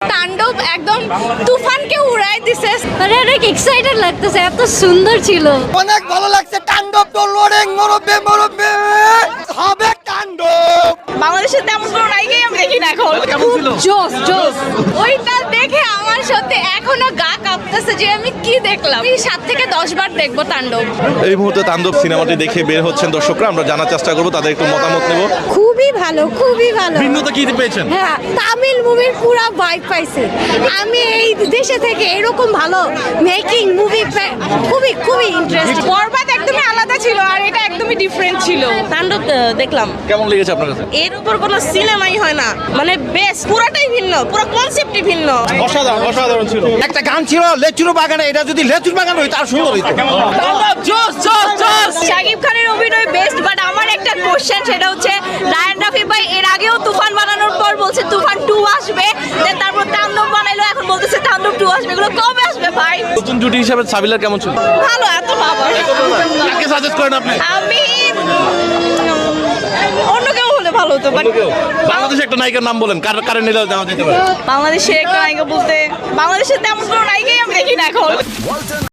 তাণ্ডব একদম তুফানকে উড়াই দিছে। মানে অনেক এক্সাইটেড লাগতেছে, এত সুন্দর ছিল। অনেক ভালো লাগছে। তাণ্ডব তো লোডিং মরবে হবে তাণ্ডব। বাংলাদেশে তেমন কোনো নায়িকাই আমি দেখি না এখন। খুব জোস জোস। ওইটা দেখে আমার সত্যি এখনো গা কাঁপতেছে যে আমি কি দেখলাম। এই 7 থেকে 10 বার দেখবো তাণ্ডব। এই মুহূর্তে তাণ্ডব সিনেমাটি দেখে বের হচ্ছেন দর্শকরা, আমরা জানার চেষ্টা করবো তাদের একটু মতামত নেব। খুবই ভালো, খুবই ভালো। ভিন্নতা কি পেয়েছেন? হ্যাঁ, তামিল মুভির পুরো ভাইব পাইছে। আমি এই দেশে থেকে এরকম ভালো মেকিং মুভি খুবই খুবই ইন্টারেস্টিং। বরবাদ একদমই আলাদা ছিল আর এটা একদমই ডিফারেন্ট ছিল। তাণ্ডব দেখলাম, কেমন লেগেছে আপনার কাছে? এর উপর কোনো সিনেমাই হয় না, মানে বেস্ট, পুরোটাই ভিন্ন, পুরো কনসেপ্টই ভিন্ন। অসাধারণ অসাধারণ ছিল। একটা গান ছিল লেচুর বাগানে, এটা যদি লেচুর বাগান হইতো আর সুন্দর হইতো। জোস জোস জোস। শাকিব খানের অভিনয় বেস্ট, বাট আমার একটা কোশ্চেন, সেটা হচ্ছে রায়ান রাফি ভাই এর আগেও তুফান বানানোর পর বলছে তুফান 2 আসবে, দেন তারপর তাণ্ডব বানাইলো, এখন বলতেছে তাণ্ডব 2 আসবে। এগুলো কবে আসবে ভাই? নতুন জুটি হিসাবে সাবিলার কেমন ছিল? ভালো, এত ভালো। কাকে সাজেস্ট করেন আপনি? আমি অন্য কেউ হলে ভালো হতো, বাট বাংলাদেশে একটা নায়িকার নাম বলেন, কারে নিলে দেওয়া যেতে পারে? বাংলাদেশে একটা নায়িকা বলতে বাংলাদেশে তেমন কোনো নায়িকাই আমি দেখি না এখন।